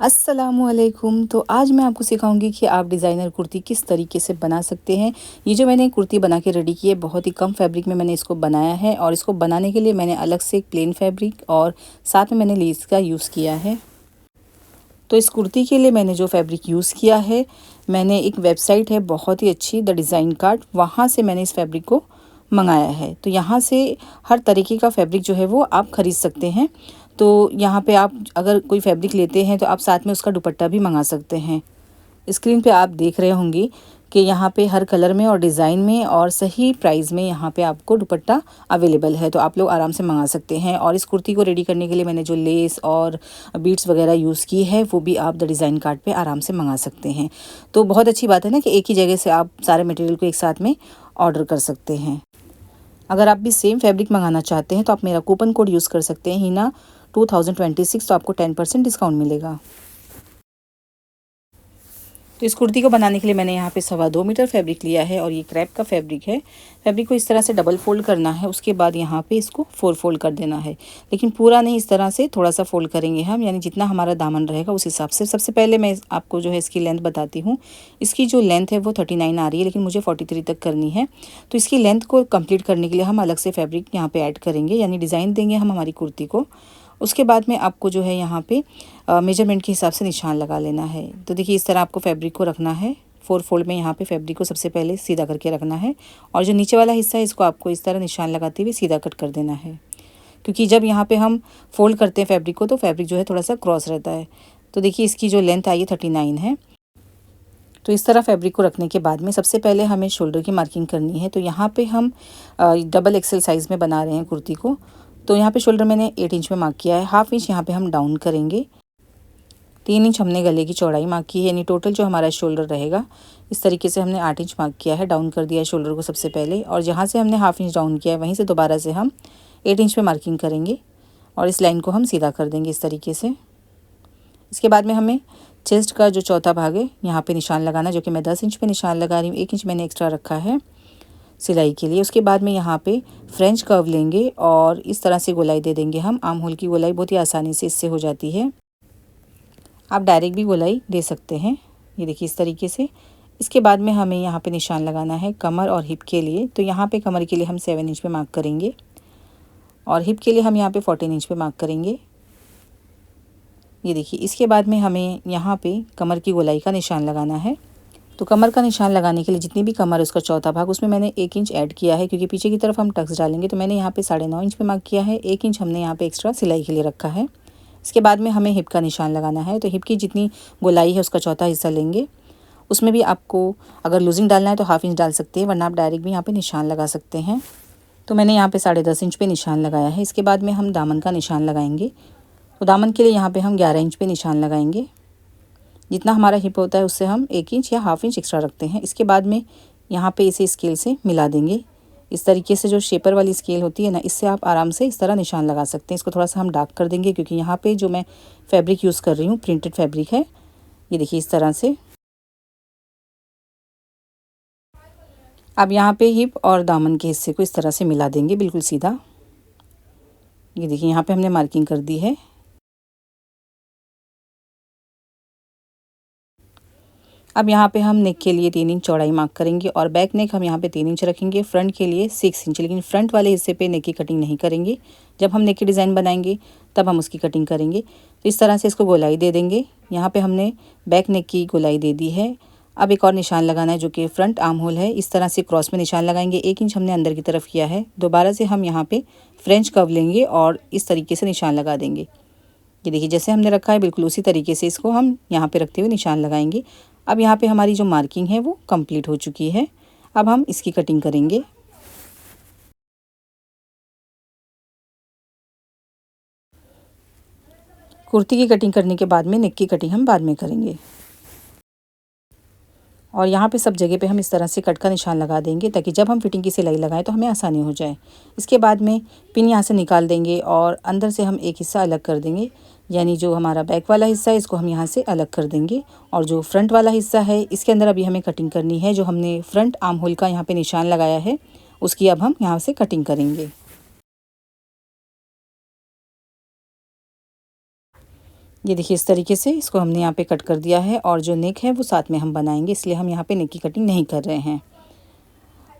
अस्सलामुअलैकुम। तो आज मैं आपको सिखाऊंगी कि आप डिज़ाइनर कुर्ती किस तरीके से बना सकते हैं। ये जो मैंने कुर्ती बना के रेडी की है, बहुत ही कम फैब्रिक में मैंने इसको बनाया है और इसको बनाने के लिए मैंने अलग से एक प्लेन फैब्रिक और साथ में मैंने लेस का यूज़ किया है। तो इस कुर्ती के लिए मैंने जो फैब्रिक यूज़ किया है, मैंने एक वेबसाइट है बहुत ही अच्छी, द डिज़ाइन कार्ड, वहाँ से मैंने इस फैब्रिक को मंगाया है। तो यहाँ से हर तरीके का फैब्रिक जो है वो आप ख़रीद सकते हैं। तो यहाँ पे आप अगर कोई फैब्रिक लेते हैं तो आप साथ में उसका दुपट्टा भी मंगा सकते हैं। स्क्रीन पे आप देख रहे होंगे कि यहाँ पे हर कलर में और डिज़ाइन में और सही प्राइस में यहाँ पे आपको दुपट्टा अवेलेबल है, तो आप लोग आराम से मंगा सकते हैं। और इस कुर्ती को रेडी करने के लिए मैंने जो लेस और बीड्स वगैरह यूज़ की है, वो भी आप द डिज़ाइन कार्ड पे आराम से मंगा सकते हैं। तो बहुत अच्छी बात है ना कि एक ही जगह से आप सारे मटेरियल को एक साथ में ऑर्डर कर सकते हैं। अगर आप भी सेम फैब्रिक मंगाना चाहते हैं तो आप मेरा कूपन कोड यूज़ कर सकते हैं, हिना 2026, तो आपको 10% डिस्काउंट मिलेगा। तो इस कुर्ती को बनाने के लिए मैंने यहाँ पे 2.25 मीटर फैब्रिक लिया है और ये क्रैप का फैब्रिक है। फैब्रिक को इस तरह से डबल फोल्ड करना है, उसके बाद यहाँ पे इसको 4 फोल्ड कर देना है, लेकिन पूरा नहीं, इस तरह से थोड़ा सा फोल्ड करेंगे हम, यानी जितना हमारा दामन रहेगा उस हिसाब से। सबसे पहले मैं आपको जो है इसकी लेंथ बताती हूँ। इसकी जो लेंथ है वो 39 आ रही है, लेकिन मुझे 43 तक करनी है। तो इसकी लेंथ को कम्प्लीट करने के लिए हम अलग से फैब्रिक यहाँ पर ऐड करेंगे, यानी डिज़ाइन देंगे हम हमारी कुर्ती को। उसके बाद में आपको जो है यहाँ पे मेजरमेंट के हिसाब से निशान लगा लेना है। तो देखिए इस तरह आपको फैब्रिक को रखना है। 4 फोल्ड में यहाँ पे फैब्रिक को सबसे पहले सीधा करके रखना है और जो नीचे वाला हिस्सा है इसको आपको इस तरह निशान लगाते हुए सीधा कट कर देना है, क्योंकि जब यहाँ पे हम फोल्ड करते हैं फैब्रिक को तो फैब्रिक जो है थोड़ा सा क्रॉस रहता है। तो देखिए इसकी जो लेंथ आई है 39 है। तो इस तरह फैब्रिक को रखने के बाद में सबसे पहले हमें शोल्डर की मार्किंग करनी है। तो यहाँ पे हम डबल एक्सेल साइज़ में बना रहे हैं कुर्ती को। तो यहाँ पे शोल्डर मैंने 8 इंच में मार्क किया है। हाफ इंच यहाँ पे हम डाउन करेंगे। 3 इंच हमने गले की चौड़ाई मार्क की है, यानी टोटल जो हमारा शोल्डर रहेगा इस तरीके से हमने 8 इंच मार्क किया है। डाउन कर दिया है शोल्डर को सबसे पहले, और जहाँ से हमने हाफ इंच डाउन किया है वहीं से दोबारा से हम 8 इंच में मार्किंग करेंगे और इस लाइन को हम सीधा कर देंगे इस तरीके से। इसके बाद में हमें चेस्ट का जो चौथा भाग है यहाँ पे निशान लगाना, जो कि मैं 10 इंच पे निशान लगा रही हूँ। 1 इंच मैंने एक्स्ट्रा रखा है सिलाई के लिए। उसके बाद में यहाँ पे फ्रेंच कर्व लेंगे और इस तरह से गोलाई दे देंगे हम। आर्म होल की गोलाई बहुत ही आसानी से इससे हो जाती है, आप डायरेक्ट भी गोलाई दे सकते हैं। ये देखिए इस तरीके से। इसके बाद में हमें यहाँ पे निशान लगाना है कमर और हिप के लिए। तो यहाँ पे कमर के लिए हम 7 इंच पे मार्क करेंगे और हिप के लिए हम यहाँ पे 14 इंच पे मार्क करेंगे। ये देखिए इसके बाद में हमें यहाँ पे कमर की गोलाई का निशान लगाना है। तो कमर का निशान लगाने के लिए जितनी भी कमर है उसका चौथा भाग, उसमें मैंने 1 इंच ऐड किया है, क्योंकि पीछे की तरफ हम टक्स डालेंगे। तो मैंने यहाँ पे 9.5 इंच पे मार्क किया है। 1 इंच हमने यहाँ पे एक्स्ट्रा सिलाई के लिए रखा है। इसके बाद में हमें हिप का निशान लगाना है। तो हिप की जितनी गोलाई है उसका चौथा हिस्सा लेंगे। उसमें भी आपको अगर लूजिंग डालना है तो हाफ इंच डाल सकते हैं, वरना आप डायरेक्ट भी यहाँ पे निशान लगा सकते हैं। तो मैंने यहाँ पे 10.5 इंच पे निशान लगाया है। इसके बाद में हम दामन का निशान लगाएंगे। तो दामन के लिए यहाँ पे हम 11 इंच पे निशान लगाएंगे। जितना हमारा हिप होता है उससे हम 1 इंच या हाफ इंच एक्स्ट्रा रखते हैं। इसके बाद में यहाँ पे इसे स्केल से मिला देंगे। इस तरीके से जो शेपर वाली स्केल होती है ना, इससे आप आराम से इस तरह निशान लगा सकते हैं। इसको थोड़ा सा हम डार्क कर देंगे, क्योंकि यहाँ पे जो मैं फैब्रिक यूज़ कर रही हूँ प्रिंटेड फैब्रिक है। ये देखिए इस तरह से। अब यहाँ पे हिप और दामन के हिस्से को इस तरह से मिला देंगे बिल्कुल सीधा। ये देखिए यहाँ पे हमने मार्किंग कर दी है। अब यहाँ पे हम नेक के लिए 3 इंच चौड़ाई मार्क करेंगे और बैक नेक हम यहाँ पे 3 इंच रखेंगे। फ्रंट के लिए 6 इंच, लेकिन फ्रंट वाले हिस्से पे नेक की कटिंग नहीं करेंगे। जब हम नेक की डिज़ाइन बनाएंगे तब हम उसकी कटिंग करेंगे। तो इस तरह से इसको गोलाई दे देंगे। यहाँ पे हमने बैक नेक की गोलाई दे दी है। अब एक और निशान लगाना है जो कि फ्रंट आर्म होल है। इस तरह से क्रॉस में निशान लगाएंगे। 1 इंच हमने अंदर की तरफ किया है। दोबारा से हम यहाँ पे फ्रेंच कर्व लेंगे और इस तरीके से निशान लगा देंगे। ये देखिए जैसे हमने रखा है बिल्कुल उसी तरीके से इसको हम यहाँ पे रखते हुए निशान लगाएंगे। अब यहाँ पे हमारी जो मार्किंग है वो कंप्लीट हो चुकी है। अब हम इसकी कटिंग करेंगे। कुर्ती की कटिंग करने के बाद में नेक की कटिंग हम बाद में करेंगे। और यहाँ पे सब जगह पे हम इस तरह से कट का निशान लगा देंगे, ताकि जब हम फिटिंग की सिलाई लगाएं तो हमें आसानी हो जाए। इसके बाद में पिन यहाँ से निकाल देंगे और अंदर से हम एक हिस्सा अलग कर देंगे, यानी जो हमारा बैक वाला हिस्सा है इसको हम यहाँ से अलग कर देंगे। और जो फ्रंट वाला हिस्सा है इसके अंदर अभी हमें कटिंग करनी है। जो हमने फ्रंट आर्म होल का यहाँ पे निशान लगाया है उसकी अब हम यहाँ से कटिंग करेंगे। ये देखिए इस तरीके से इसको हमने यहाँ पे कट कर दिया है और जो नेक है वो साथ में हम बनाएंगे, इसलिए हम यहाँ पे नेक की कटिंग नहीं कर रहे हैं।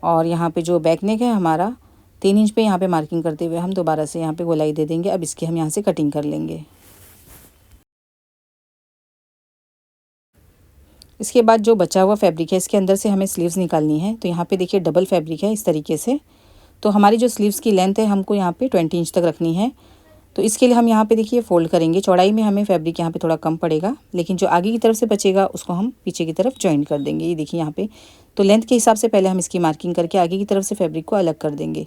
और यहाँ पे जो बैक नेक है हमारा 3 इंच पे यहाँ पे मार्किंग करते हुए हम दोबारा से यहाँ पे गोलाई दे देंगे। अब इसकी हम यहाँ से कटिंग कर लेंगे। इसके बाद जो बचा हुआ फैब्रिक है इसके अंदर से हमें स्लीव्स निकालनी है। तो यहाँ पे देखिए डबल फैब्रिक है इस तरीके से। तो हमारी जो स्लीव्स की लेंथ है हमको यहाँ पे 20 इंच तक रखनी है। तो इसके लिए हम यहाँ पे देखिए फ़ोल्ड करेंगे। चौड़ाई में हमें फैब्रिक यहाँ पे थोड़ा कम पड़ेगा, लेकिन जो आगे की तरफ से बचेगा उसको हम पीछे की तरफ जॉइन कर देंगे। ये देखिए यहाँ पे तो लेंथ के हिसाब से पहले हम इसकी मार्किंग करके आगे की तरफ से फैब्रिक को अलग कर देंगे।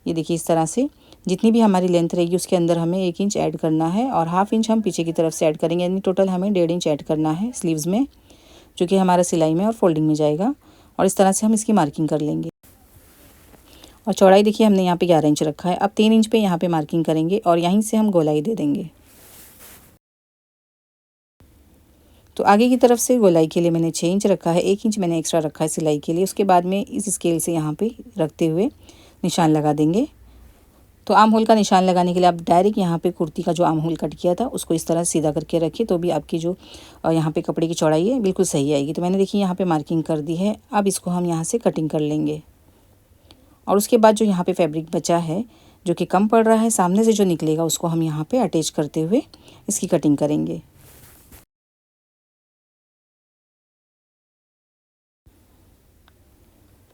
ये देखिए इस तरह से जितनी भी हमारी लेंथ रहेगी उसके अंदर हमें 1 इंच ऐड करना है और हाफ इंच हम पीछे की तरफ से ऐड करेंगे, यानी टोटल हमें 1.5 इंच ऐड करना है स्लीव्स में, जो कि हमारा सिलाई में और फोल्डिंग में जाएगा। और इस तरह से हम इसकी मार्किंग कर लेंगे। और चौड़ाई देखिए हमने यहाँ पे 11 इंच रखा है। अब 3 इंच पे यहाँ पे मार्किंग करेंगे और यहीं से हम गोलाई दे देंगे। तो आगे की तरफ से गोलाई के लिए मैंने 6 इंच रखा है, 1 इंच मैंने एक्स्ट्रा रखा है सिलाई के लिए। उसके बाद में इस स्केल से यहाँ पे रखते हुए निशान लगा देंगे। तो आर्म होल का निशान लगाने के लिए आप डायरेक्ट यहाँ पे कुर्ती का जो आर्म होल कट किया था उसको इस तरह सीधा करके रखिए, तो भी आपकी जो यहाँ पे कपड़े की चौड़ाई है बिल्कुल सही आएगी। तो मैंने देखिए यहाँ पे मार्किंग कर दी है। अब इसको हम यहाँ से कटिंग कर लेंगे। और उसके बाद जो यहाँ पे फैब्रिक बचा है जो कि कम पड़ रहा है, सामने से जो निकलेगा उसको हम यहाँ पे अटैच करते हुए इसकी कटिंग करेंगे।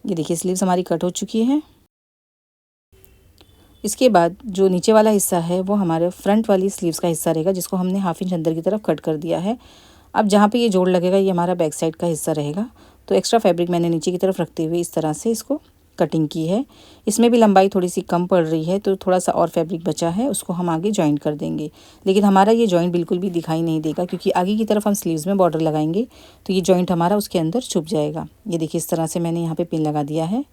ये देखिए स्लीव्स हमारी कट हो चुकी है। इसके बाद जो नीचे वाला हिस्सा है वो हमारे फ्रंट वाली स्लीव्स का हिस्सा रहेगा, जिसको हमने हाफ इंच अंदर की तरफ कट कर दिया है। अब जहाँ पे ये जोड़ लगेगा ये हमारा बैक साइड का हिस्सा रहेगा। तो एक्स्ट्रा फैब्रिक मैंने नीचे की तरफ रखते हुए इस तरह से इसको कटिंग की है। इसमें भी लंबाई थोड़ी सी कम पड़ रही है, तो थोड़ा सा और फैब्रिक बचा है उसको हम आगे जॉइंट कर देंगे। लेकिन हमारा ये जॉइंट बिल्कुल भी दिखाई नहीं देगा, क्योंकि आगे की तरफ हम स्लीव्स में बॉर्डर लगाएंगे तो ये जॉइंट हमारा उसके अंदर छुप जाएगा। ये देखिए इस तरह से मैंने यहाँ पे पिन लगा दिया है।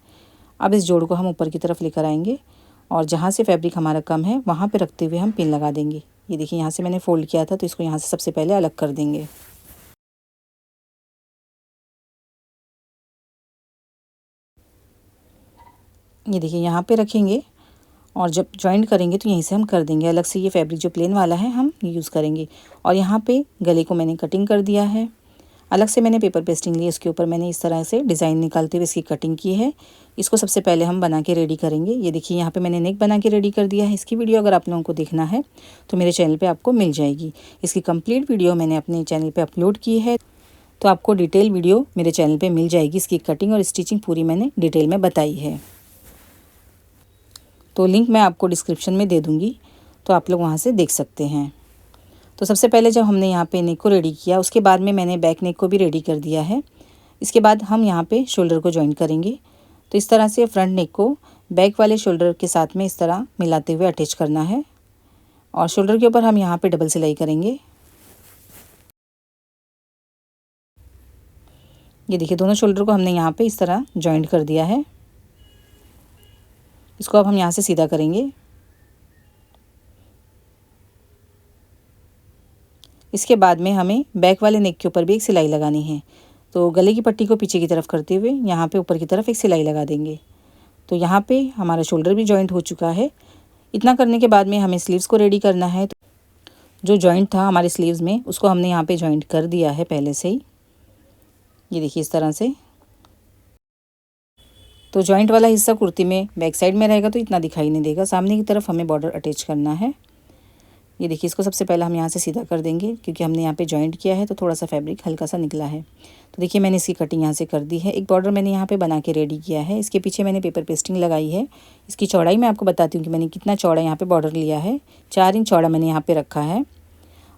अब इस जोड़ को हम ऊपर की तरफ लेकर आएंगे और जहाँ से फैब्रिक हमारा कम है वहाँ पे रखते हुए हम पिन लगा देंगे। ये देखिए यहाँ से मैंने फ़ोल्ड किया था तो इसको यहाँ से सबसे पहले अलग कर देंगे। ये देखिए यहाँ पे रखेंगे और जब जॉइंट करेंगे तो यहीं से हम कर देंगे। अलग से ये फैब्रिक जो प्लेन वाला है हम यूज़ करेंगे। और यहाँ पे गले को मैंने कटिंग कर दिया है। अलग से मैंने पेपर पेस्टिंग ली, इसके ऊपर मैंने इस तरह से डिज़ाइन निकालते हुए इसकी कटिंग की है। इसको सबसे पहले हम बना के रेडी करेंगे। ये देखिए यहाँ पे मैंने नेक बना के रेडी कर दिया है। इसकी वीडियो अगर आप लोगों को देखना है तो मेरे चैनल पे आपको मिल जाएगी। इसकी कंप्लीट वीडियो मैंने अपने चैनल पे अपलोड की है, तो आपको डिटेल वीडियो मेरे चैनल पे मिल जाएगी। इसकी कटिंग और स्टिचिंग पूरी मैंने डिटेल में बताई है, तो लिंक मैं आपको डिस्क्रिप्शन में दे दूँगी, तो आप लोग वहाँ से देख सकते हैं। तो सबसे पहले जब हमने यहाँ पे नेक को रेडी किया उसके बाद में मैंने बैक नेक को भी रेडी कर दिया है। इसके बाद हम यहाँ पे शोल्डर को जॉइन करेंगे। तो इस तरह से फ्रंट नेक को बैक वाले शोल्डर के साथ में इस तरह मिलाते हुए अटैच करना है और शोल्डर के ऊपर हम यहाँ पे डबल सिलाई करेंगे। ये देखिए दोनों शोल्डर को हमने यहाँ पे इस तरह जॉइंट कर दिया है। इसको अब हम यहाँ से सीधा करेंगे। इसके बाद में हमें बैक वाले नेक के ऊपर भी एक सिलाई लगानी है। तो गले की पट्टी को पीछे की तरफ करते हुए यहाँ पे ऊपर की तरफ एक सिलाई लगा देंगे। तो यहाँ पे हमारा शोल्डर भी जॉइंट हो चुका है। इतना करने के बाद में हमें स्लीव्स को रेडी करना है। तो जो जॉइंट था हमारे स्लीव्स में उसको हमने यहाँ पे जॉइंट कर दिया है पहले से ही। ये देखिए इस तरह से। तो जॉइंट वाला हिस्सा कुर्ती में बैक साइड में रहेगा तो इतना दिखाई नहीं देगा। सामने की तरफ हमें बॉर्डर अटैच करना है। ये देखिए इसको सबसे पहले हम यहाँ से सीधा कर देंगे, क्योंकि हमने यहाँ पे जॉइंट किया है तो थोड़ा सा फैब्रिक हल्का सा निकला है। तो देखिए मैंने इसकी कटिंग यहाँ से कर दी है। एक बॉर्डर मैंने यहाँ पे बना के रेडी किया है। इसके पीछे मैंने पेपर पेस्टिंग लगाई है। इसकी चौड़ाई मैं आपको बताती हूँ कि मैंने कितना चौड़ा यहाँ पे बॉर्डर लिया है। 4 इंच चौड़ा मैंने यहाँ पे रखा है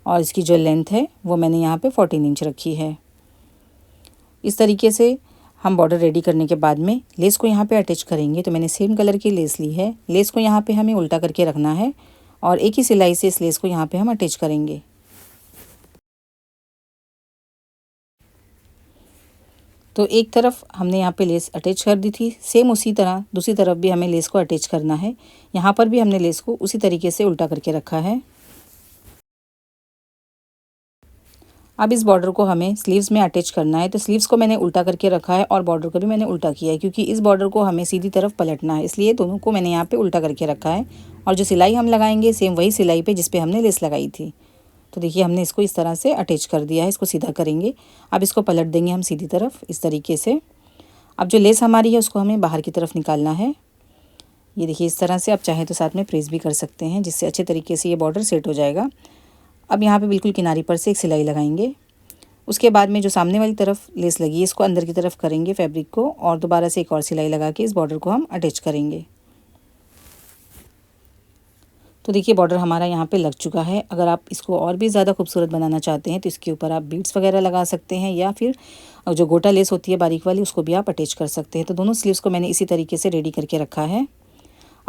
और इसकी जो लेंथ है वो मैंने यहाँ पे 14 इंच रखी है। इस तरीके से हम बॉर्डर रेडी करने के बाद में लेस को यहाँ पे अटैच करेंगे। तो मैंने सेम कलर की लेस ली है। लेस को यहाँ पे हमें उल्टा करके रखना है और एक ही सिलाई से इस लेस को यहाँ पे हम अटैच करेंगे। तो एक तरफ हमने यहाँ पे लेस अटैच कर दी थी, सेम उसी तरह दूसरी तरफ भी हमें लेस को अटैच करना है। यहाँ पर भी हमने लेस को उसी तरीके से उल्टा करके रखा है। अब इस बॉर्डर को हमें स्लीव्स में अटैच करना है। तो स्लीव्स को मैंने उल्टा करके रखा है और बॉर्डर को भी मैंने उल्टा किया है, क्योंकि इस बॉर्डर को हमें सीधी तरफ पलटना है, इसलिए दोनों को मैंने यहाँ पे उल्टा करके रखा है। और जो सिलाई हम लगाएंगे सेम वही सिलाई पे जिस पे हमने लेस लगाई थी। तो देखिए हमने इसको इस तरह से अटैच कर दिया है, इसको सीधा करेंगे। अब इसको पलट देंगे हम सीधी तरफ इस तरीके से। अब जो लेस हमारी है उसको हमें बाहर की तरफ निकालना है। ये देखिए इस तरह से, आप चाहें तो साथ में प्रेस भी कर सकते हैं, जिससे अच्छे तरीके से ये बॉर्डर सेट हो जाएगा। अब यहाँ पे बिल्कुल किनारी पर से एक सिलाई लगाएंगे। उसके बाद में जो सामने वाली तरफ लेस लगी है इसको अंदर की तरफ करेंगे फैब्रिक को, और दोबारा से एक और सिलाई लगा के इस बॉर्डर को हम अटैच करेंगे। तो देखिए बॉर्डर हमारा यहाँ पे लग चुका है। अगर आप इसको और भी ज़्यादा खूबसूरत बनाना चाहते हैं तो इसके ऊपर आप बीड्स वगैरह लगा सकते हैं, या फिर जो गोटा लेस होती है बारीक वाली उसको भी आप अटैच कर सकते हैं। तो दोनों स्लीव्स को मैंने इसी तरीके से रेडी करके रखा है।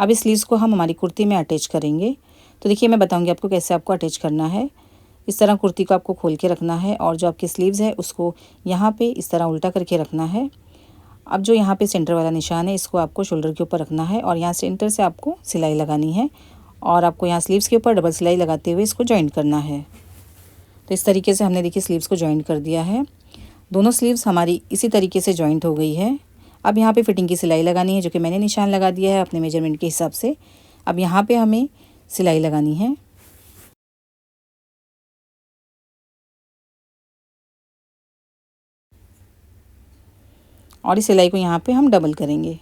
अब इस स्लीव्स को हम हमारी कुर्ती में अटैच करेंगे। तो देखिए मैं बताऊँगी आपको कैसे आपको अटैच करना है। इस तरह कुर्ती को आपको खोल के रखना है, और जो आपके स्लीव्स है उसको यहाँ पे इस तरह उल्टा करके रखना है। अब जो यहाँ पे सेंटर वाला निशान है इसको आपको शोल्डर के ऊपर रखना है, और यहाँ सेंटर से आपको सिलाई लगानी है, और आपको यहाँ स्लीव्स के ऊपर डबल सिलाई लगाते हुए इसको जॉइंट करना है। तो इस तरीके से हमने देखिए स्लीव्स को जॉइंट कर दिया है। दोनों स्लीव्स हमारी इसी तरीके से जॉइंट हो गई है। अब यहाँ पे फिटिंग की सिलाई लगानी है, जो कि मैंने निशान लगा दिया है अपने मेजरमेंट के हिसाब से। अब यहाँ पे हमें सिलाई लगानी है। और इस सिलाई को यहाँ पे हम डबल करेंगे।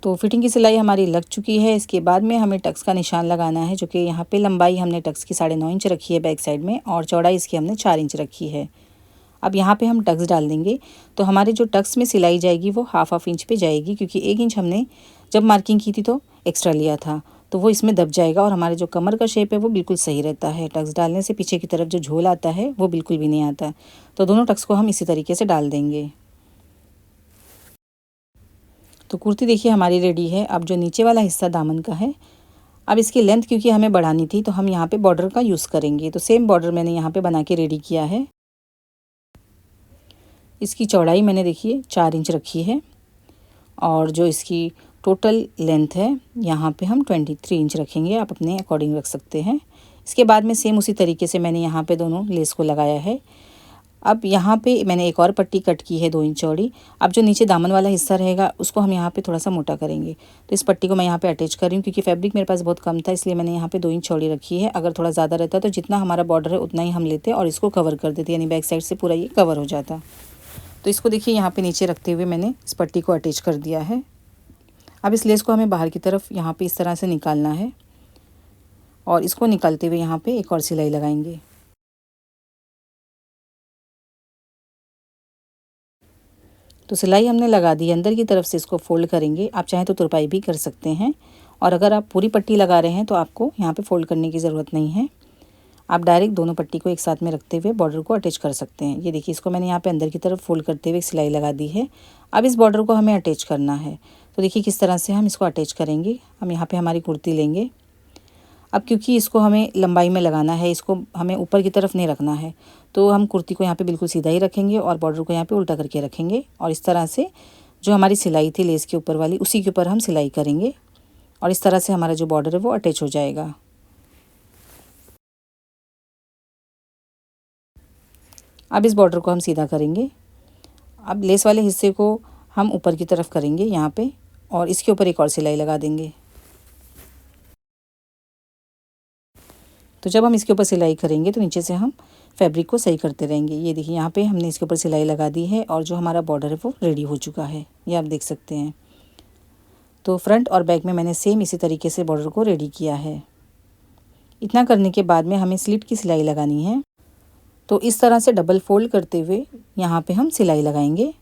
तो फिटिंग की सिलाई हमारी लग चुकी है। इसके बाद में हमें टक्स का निशान लगाना है, जो कि यहाँ पे लंबाई हमने टक्स की 9.5 इंच रखी है बैक साइड में, और चौड़ाई इसकी हमने 4 इंच रखी है। अब यहाँ पे हम टक्स डाल देंगे। तो हमारे जो टक्स में सिलाई जाएगी वो हाफ इंच पे जाएगी, क्योंकि 1 इंच हमने जब मार्किंग की थी तो एक्स्ट्रा लिया था, तो वो इसमें दब जाएगा, और हमारे जो कमर का शेप है वो बिल्कुल सही रहता है। टक्स डालने से पीछे की तरफ जो झोल आता है वो बिल्कुल भी नहीं आता। तो दोनों टक्स को हम इसी तरीके से डाल देंगे। तो कुर्ती देखिए हमारी रेडी है। अब जो नीचे वाला हिस्सा दामन का है, अब इसकी लेंथ क्योंकि हमें बढ़ानी थी तो हम यहाँ पे बॉर्डर का यूज़ करेंगे। तो सेम बॉर्डर मैंने यहाँ पे बना के रेडी किया है। इसकी चौड़ाई मैंने देखिए 4 इंच रखी है, और जो इसकी टोटल लेंथ है यहाँ पे हम 23 इंच रखेंगे। आप अपने अकॉर्डिंग रख सकते हैं। इसके बाद में सेम उसी तरीके से मैंने यहाँ पे दोनों लेस को लगाया है। अब यहाँ पे मैंने एक और पट्टी कट की है 2 इंच चौड़ी। अब जो नीचे दामन वाला हिस्सा रहेगा उसको हम यहाँ पे थोड़ा सा मोटा करेंगे। तो इस पट्टी को मैं यहाँ पे अटैच कर रही हूँ, क्योंकि फैब्रिक मेरे पास बहुत कम था, इसलिए मैंने यहाँ पे 2 इंच चौड़ी रखी है। अगर थोड़ा ज़्यादा रहता तो जितना हमारा बॉर्डर है उतना ही हम लेते और इसको कवर कर देते, यानी बैक साइड से पूरा ये कवर हो जाता। तो इसको देखिए यहाँ पे नीचे रखते हुए मैंने इस पट्टी को अटैच कर दिया है। अब इस लेस को हमें बाहर की तरफ यहाँ पे इस तरह से निकालना है, और इसको निकालते हुए यहाँ पे एक और सिलाई लगाएंगे। तो सिलाई हमने लगा दी है। अंदर की तरफ से इसको फोल्ड करेंगे। आप चाहें तो तुरपाई भी कर सकते हैं, और अगर आप पूरी पट्टी लगा रहे हैं तो आपको यहाँ पे फोल्ड करने की ज़रूरत नहीं है। आप डायरेक्ट दोनों पट्टी को एक साथ में रखते हुए बॉर्डर को अटैच कर सकते हैं। ये देखिए इसको मैंने यहाँ पे अंदर की तरफ फोल्ड करते हुए सिलाई लगा दी है। अब इस बॉर्डर को हमें अटैच करना है। तो देखिए किस तरह से हम इसको अटैच करेंगे। हम यहाँ पे हमारी कुर्ती लेंगे। अब क्योंकि इसको हमें लंबाई में लगाना है, इसको हमें ऊपर की तरफ नहीं रखना है, तो हम कुर्ती को यहाँ पे बिल्कुल सीधा ही रखेंगे और बॉर्डर को यहाँ पे उल्टा करके रखेंगे, और इस तरह से जो हमारी सिलाई थी लेस के ऊपर वाली उसी के ऊपर हम सिलाई करेंगे, और इस तरह से हमारा जो बॉर्डर है वो अटैच हो जाएगा। अब इस बॉर्डर को हम सीधा करेंगे। अब लेस वाले हिस्से को हम ऊपर की तरफ करेंगे यहाँ पे, और इसके ऊपर एक और सिलाई लगा देंगे। तो जब हम इसके ऊपर सिलाई करेंगे तो नीचे से हम फैब्रिक को सही करते रहेंगे। ये देखिए यहाँ पे हमने इसके ऊपर सिलाई लगा दी है, और जो हमारा बॉर्डर है वो रेडी हो चुका है, ये आप देख सकते हैं। तो फ्रंट और बैक में मैंने सेम इसी तरीके से बॉर्डर को रेडी किया है। इतना करने के बाद में हमें स्लिट की सिलाई लगानी है। तो इस तरह से डबल फोल्ड करते हुए यहाँ पे हम सिलाई लगाएंगे।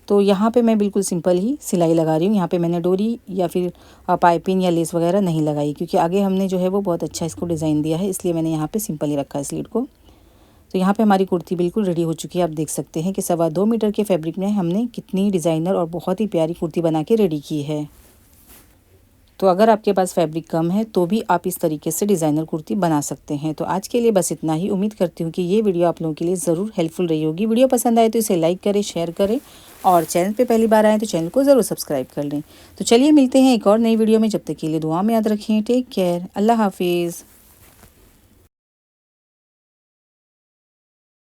तो यहाँ पे मैं बिल्कुल सिंपल ही सिलाई लगा रही हूँ। यहाँ पे मैंने डोरी या फिर पाइपिंग या लेस वगैरह नहीं लगाई, क्योंकि आगे हमने जो है वो बहुत अच्छा इसको डिज़ाइन दिया है, इसलिए मैंने यहाँ पे सिंपल ही रखा है स्लीट को। तो यहाँ पे हमारी कुर्ती बिल्कुल रेडी हो चुकी है। आप देख सकते हैं कि 2.25 मीटर के फैब्रिक में हमने कितनी डिज़ाइनर और बहुत ही प्यारी कुर्ती बना के रेडी की है। तो अगर आपके पास फैब्रिक कम है तो भी आप इस तरीके से डिज़ाइनर कुर्ती बना सकते हैं। तो आज के लिए बस इतना ही। उम्मीद करती हूँ कि ये वीडियो आप लोगों के लिए ज़रूर हेल्पफुल रही होगी। वीडियो पसंद आए तो इसे लाइक करें, शेयर करें, और चैनल पे पहली बार आए तो चैनल को ज़रूर सब्सक्राइब कर लें। तो चलिए मिलते हैं एक और नई वीडियो में। जब तक के लिए दुआ में याद रखें। Take care. अल्लाह हाफिज़।